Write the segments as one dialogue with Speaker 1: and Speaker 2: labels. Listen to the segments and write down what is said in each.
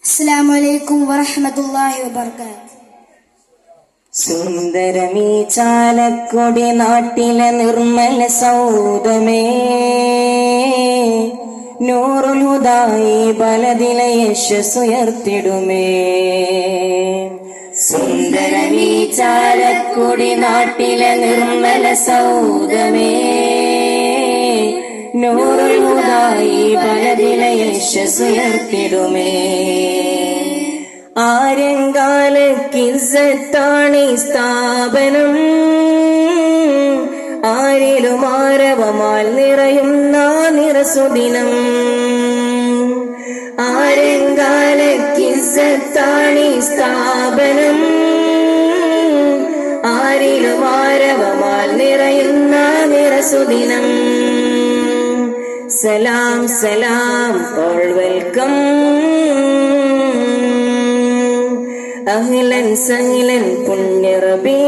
Speaker 1: അസ്സലാമു അലൈക്കും വറഹ്മത്തുള്ളാഹി വബറകാതുഹു.
Speaker 2: സുന്ദരമീ ചാലക്കുടി നാട്ടിലെ നിർമ്മല സൗദമേ, നൂറുൽ ഹുദായി ബലദിലെ യശസ്സുയർത്തിടുമേ. സുന്ദരമീ ചാലക്കുടി നാട്ടിലെ നിർമ്മല സൗദമേ, നൂറുൽ ഹുദായി ബലദിലെ യശസ്സുയർത്തിടുമേ. ആര്യങ്കാലക്കിസ്സത്താണീ സ്ഥാപനം, ആരിലും ആരവമാൽ നിറയുന്ന നിറസുദിനം. ആര്യങ്കാലക്കിസ്സത്താണീ സ്ഥാപനം, ആരിലും ആരവമാൽ നിറയുന്ന നിറസുദിനം. സലാം സലാം, ഓൾ വെൽക്കം. അഹ്ലൻ സഹ്ലൻ പുണ്യ റബീഉ.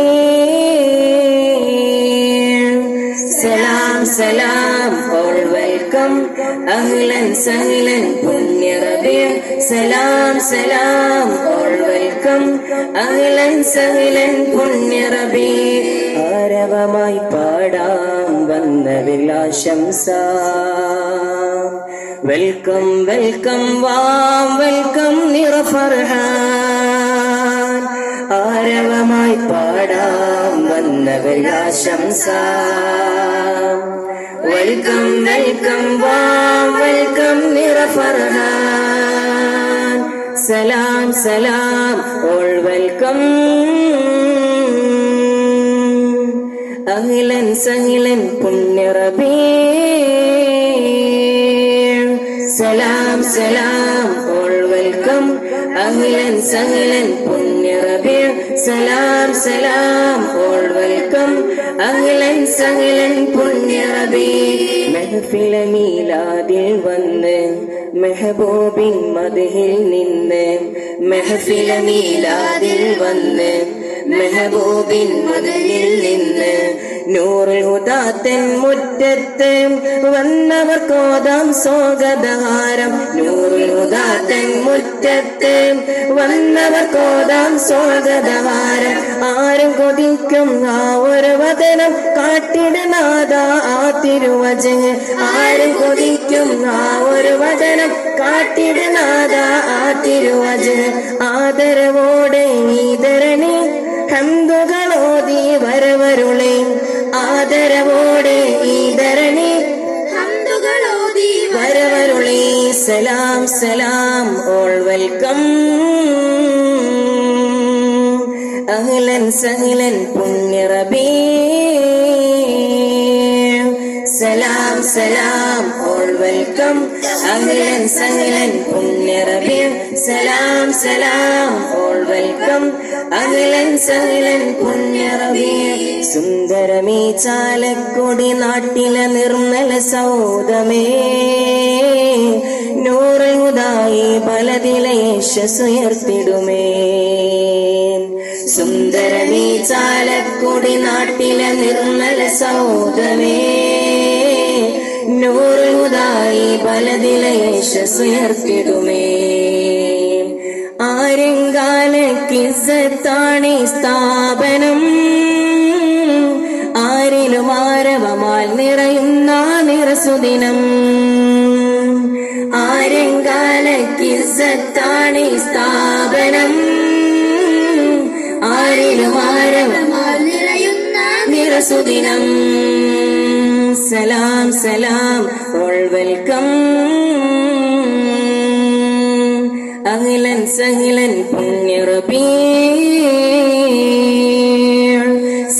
Speaker 2: സലാം സലാം, ഓൾ വെൽക്കം. അഹ്ലൻ സഹ്ലൻ പുണ്യ റബീഉ. സലാം സലാം, ഓൾ വെൽക്കം. അഹ്ലൻ സഹ്ലൻ പുണ്യ റബീഉ. ആരവമായി പാടാം വന്നതിൽ ആശംസ. വെൽക്കം വെൽക്കം, വാം വെൽക്കം നിറ ഫർഹാൻ. ആരവമായി പാടാം വന്നവർ ആശംസ. വെൽക്കം വെൽക്കം, വാം വെൽക്കം നിറ ഫർഹാൻ. സലാം സലാം, ഓൾ വെൽക്കം. അഹ്ലൻ സഹ്ലൻ പുണ്യ റബീഉ. സലാം സലാം, ഓൾ വെൽക്കം. അഹ്ലൻ സഹ്ലൻ പുണ്യ റബീഉ. സലാം സലാം, ഓൾ വെൽക്കം. അഹ്ലൻ സഹ്ലൻ പുണ്യ റബീഉ. മെഹ്ഫിലെ മീലാദിൽ വന്ന് മെഹബൂബിൻ മദ്ഹിൽ നിന്ന്. മെഹ്ഫിലെ മീലാദിൽ വന്ന് മെഹബൂബിൻ മദ്ഹിൽ നിന്ന്. നൂറുൽ ഹുദാത്തൻ മുറ്റത്ത് വന്നവർക്കോതാം സ്വാഗതഹാരം. നൂറുൽ ഹുദാത്തൻ മുറ്റത്ത് വന്നവർക്കോതാം സ്വാഗതഹാരം. ആരും കൊതിക്കും ആ ഒരു വദനം കാട്ടിടനാഥ ആ തിരുവചന്. ആരും കൊതിക്കും ആ ഒരു വചനം കാട്ടിടനാഥ ആ തിരുവചന്. ആദരവോടെ ഈ ധരണി ഹംദുകളോതി വരവരുളേ. ആദരവോടെ ഈ ധരണി ഹംദുകളോതി വരവരുളേ. സലാം സലാം, ഓൾ വെൽക്കം. അഹ്ലൻ സഹ്ലൻ പുണ്യ റബീഉ. സലാം സലാം, ഓൾ വെൽക്കം. അഹ്ലൻ സഹ്ലൻ പുണ്യ റബീഉ. സലാം സലാം, ഓൾ വെൽക്കം. അഹ്ലൻ സഹ്ലൻ പുണ്യ റബീഉ. സുന്ദരമീ ചാലക്കുടി നാട്ടിലെ നിർമ്മല സൗദമേ, നൂറുൽ ഹുദായി ബലദിലെ യശസ്സുയർത്തിടുമേ. സുന്ദരമീ ചാലക്കുടി നാട്ടിലെ നിർമ്മല സൗദമേ, നൂറുൽ ഹുദായി ബലദിലെ യശസ്സുയർത്തിടുമേ. ആര്യങ്കാലക്കിസ്സത്താണീ സ്ഥാപനം, ആരിലും ആരവമാൽ നിറയുന്ന നിറസുദിനം. ആര്യങ്കാലക്കിസ്സത്താണീ സ്ഥാപനം, ആരിലും ആരവമാൽ നിറയുന്ന നിറസുദിനം. സലാം സലാം, ഓൾ വെൽക്കം. അഹ്ലൻ സഹ്ലൻ പുണ്യ റബീഉ.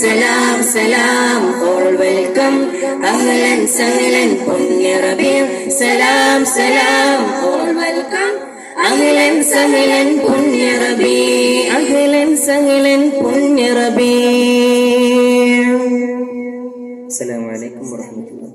Speaker 2: സലാം സലാം, ഓൾ വെൽക്കം. അഹ്ലൻ സഹ്ലൻ പുണ്യ റബീഉ. സലാം സലാം, ഓൾ വെൽക്കം. അഹ്ലൻ സഹ്ലൻ പുണ്യ റബീഉ. അഹ്ലൻ സഹ്ലൻ പുണ്യ റബീഉ. അസ്സലാമു അലൈക്കും വറഹ്മത്തുള്ളാഹി.